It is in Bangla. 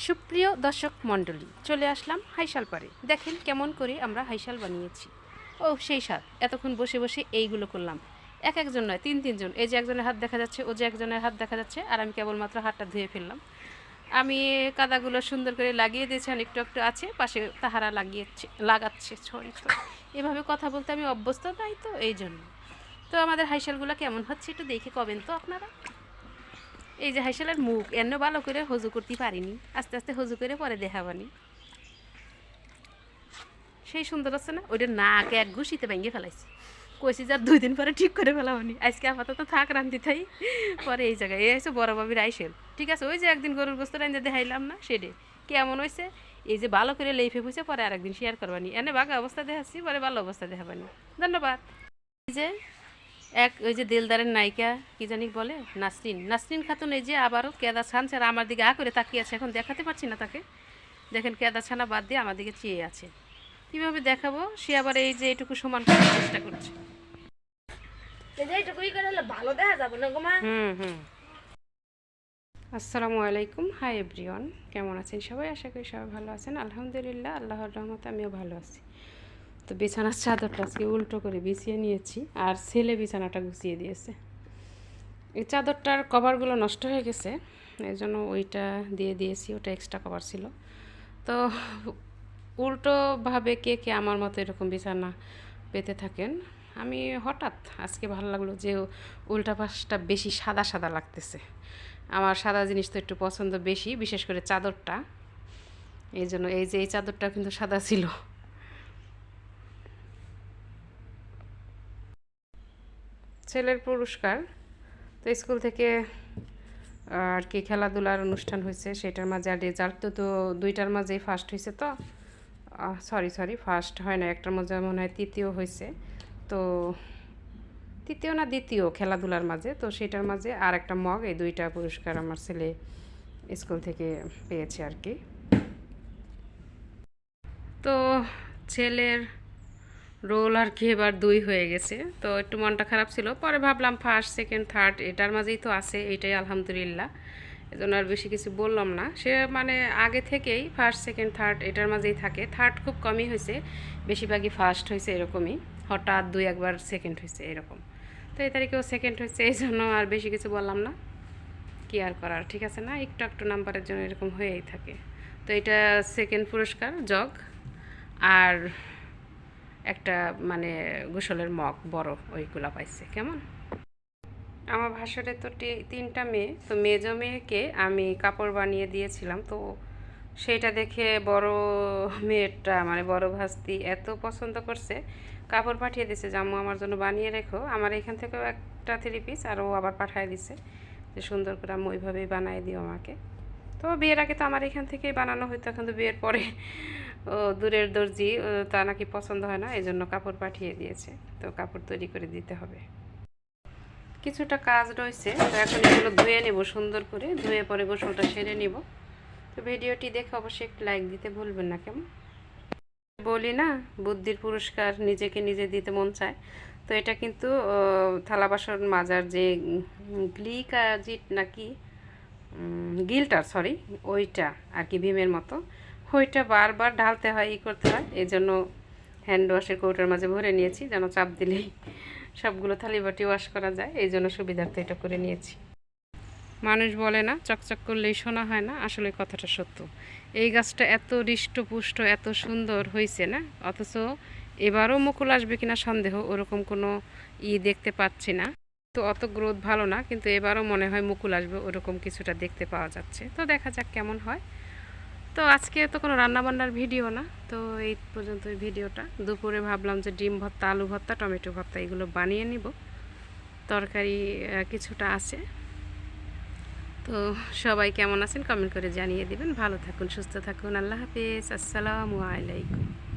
সুপ্রিয় দর্শক মণ্ডলী, চলে আসলাম হাইশাল পারে। দেখেন কেমন করে আমরা হাইশাল বানিয়েছি। ও সেই স্বাদ! এতক্ষণ বসে বসে এইগুলো করলাম। একজন নয়, তিনজন। এই যে একজনের হাত দেখা যাচ্ছে, ও যে একজনের হাত দেখা যাচ্ছে, আর আমি কেবলমাত্র হাতটা ধুয়ে ফেললাম। আমি কাদাগুলো সুন্দর করে লাগিয়ে দিয়েছি, আর একটু একটু আছে পাশে, তাহারা লাগাচ্ছে। সরি, এভাবে কথা বলতে আমি অভ্যস্ত নাই তো, এই জন্য। তো আমাদের হাইশালগুলো কেমন হচ্ছে একটু দেখে কবেন তো আপনারা। এই যে হাইশালের মুখ এন্ন ভালো করে হজু করতে পারিনি, আস্তে আস্তে হজু করে পরে দেখাবানি। সেই সুন্দর আছে না? ওইটা নাকে এক ঘুষিতে ভেঙে ফেলাইছি। কইছি যা 2 দিন পরে ঠিক করে ফেলাবানি। আজকে আপাতত থাক রান্ধি থাই, পরে এই জায়গায় এই হয়েছে বড় বাবির আইসেল। ঠিক আছে, ওই যে একদিন গরুর গোস্ত রান্ধে দেখাইলাম না, সেটে কেমন হয়েছে। এই যে ভালো করে লেইফে ফুসে পরে আরেকদিন শেয়ার করবানি। এনে বাঘা অবস্থা দেখাচ্ছি, পরে ভালো অবস্থা দেখাবানি। ধন্যবাদ। এই যে ওই যে দিলদারের নায়িকা কি জানি বলে, নাসরিন খাতুন, এই যে আবারও কেদা ছানছে আর আমার দিকে করে তাকিয়ে আছে। এখন দেখাতে পারছি না তাকে। দেখেন কেদা ছানা বাদ দিয়ে আমার দিকে চেয়ে আছে। কীভাবে দেখাবো? সে আবার এই যে এইটুকু সমান করার চেষ্টা করছে। ভালো দেখা যাবে না গো মা। আসসালামু আলাইকুম, হাই এভরিওয়ান। কেমন আছেন সবাই? আশা করি সবাই ভালো আছেন। আলহামদুলিল্লাহ, আল্লাহর রহমতে আমিও ভালো আছি। তো বিছানার চাদরটা আজকে উল্টো করে বিছিয়ে নিয়েছি, আর ছেলে বিছানাটা গুছিয়ে দিয়েছে। এই চাদরটার কভারগুলো নষ্ট হয়ে গেছে, এই জন্য ওইটা দিয়ে দিয়েছি, ওটা এক্সট্রা কভার ছিল। তো উল্টোভাবে কে কে আমার মতো এরকম বিছানা পেতে থাকেন? আমি হঠাৎ আজকে ভালো লাগলো যে উল্টা পাশটা বেশি সাদা সাদা লাগতেছে। আমার সাদা জিনিস তো একটু পছন্দ বেশি, বিশেষ করে চাদরটা। এই জন্য এই যে এই চাদরটা কিন্তু সাদা ছিল। ছেলের পুরস্কার তো স্কুল থেকে আর কি খেলাধুলার অনুষ্ঠান হয়েছে, সেটার মাঝে আর রেজাল্ট তো 2টার মাঝেই ফার্স্ট হয়েছে। তো সরি ফার্স্ট হয় না, একটার মাঝে মনে হয় তৃতীয় হয়েছে। তো তৃতীয় না দ্বিতীয় খেলাধুলার মাঝে, তো সেটার মাঝে আর একটা মগ, এই 2টা পুরস্কার আমার ছেলে স্কুল থেকে পেয়েছে আর কি। তো ছেলের রোল আর কি এবার 2 হয়ে গেছে, তো একটু মনটা খারাপ ছিল। পরে ভাবলাম ফার্স্ট সেকেন্ড থার্ড এটার মাঝেই তো আছে, এটাই আলহামদুলিল্লাহ। এজন্য আর বেশি কিছু বললাম না। সে মানে আগে থেকেই ফার্স্ট সেকেন্ড থার্ড এটার মাঝেই থাকে। থার্ড খুব কমই হয়েছে, বেশিরভাগই ফার্স্ট হয়েছে এরকমই। হঠাৎ 2-1বার সেকেন্ড হয়েছে এরকম। তো এই তারিখেও সেকেন্ড হয়েছে, এই জন্য আর বেশি কিছু বললাম না। কি আর করার, ঠিক আছে না? একটু একটু নাম্বারের জন্য এরকম হয়েই থাকে। তো এটা সেকেন্ড পুরস্কার জগ, আর একটা মানে গোসলের মগ বড়, ওইগুলা পাইছে। কেমন? আমার ভাসুরে তো 3টা মেয়ে, তো মেজো মেয়েকে আমি কাপড় বানিয়ে দিয়েছিলাম। তো সেটা দেখে বড় মেয়েটা মানে বড় ভাস্তি এত পছন্দ করছে, কাপড় পাঠিয়ে দিছে, জাম্মু আমার জন্য বানিয়ে রেখো। আমার এখান থেকেও একটা 3 পিস আর ও আবার পাঠিয়ে দিছে যে সুন্দর করে আমি ওইভাবেই বানিয়ে দিও আমাকে। তো বিয়ের আগে তো আমার এখান থেকেই বানানো হইতো, কিন্তু বিয়ের পরে ও দূরের দর্জি, তা নাকি পছন্দ হয় না, এই জন্য কাপড় পাঠিয়ে দিয়েছে। তো কাপড় তৈরি করে দিতে হবে। কিছুটা কাজ রয়েছে, তো এখন এগুলো ধুয়ে নেব সুন্দর করে, ধুয়ে পরে গোসলটা সেরে নিব। তো ভিডিওটি দেখে অবশ্যই একটু লাইক দিতে ভুলবেন না। কেমন? বলি না, বুদ্ধির পুরস্কার নিজেকে নিজে দিতে মন চায়। তো এটা কিন্তু থালা বাসন মাজার যে গ্লিকাজিট নাকি গিল্টার, সরি, ওইটা আর কি ভীমের মতো, ওইটা বারবার ঢালতে হয়, করতে হয়। এই জন্য হ্যান্ড ওয়াশের কৌটার মাঝে ভরে নিয়েছি, যেন চাপ দিলেই সবগুলো থালি বাটি ওয়াশ করা যায়। এই জন্য সুবিধার্থে এটা করে নিয়েছি। মানুষ বলে না চকচক করলেই শোনা হয় না, আসলে কথাটা সত্য। এই গাছটা এত হৃষ্টপুষ্ট এত সুন্দর হয়েছে না, অথচ এবারও মুকুল আসবে কিনা সন্দেহ, ওরকম কোনো দেখতে পাচ্ছি না। তো অত গ্রোথ ভালো না, কিন্তু এবারও মনে হয় মুকুল আসবে, ওরকম কিছুটা দেখতে পাওয়া যাচ্ছে। তো দেখা যাক কেমন হয়। তো আজকে তো কোনো রান্নাবান্নার ভিডিও না, তো এই পর্যন্ত ভিডিওটা। দুপুরে ভাবলাম যে ডিম ভর্তা, আলু ভর্তা, টমেটো ভর্তা এগুলো বানিয়ে নিব। তরকারি কিছুটা আছে। তো সবাই কেমন আছেন কমেন্ট করে জানিয়ে দিবেন। ভালো থাকুন, সুস্থ থাকুন। আল্লাহ হাফেজ, আসসালামু আলাইকুম।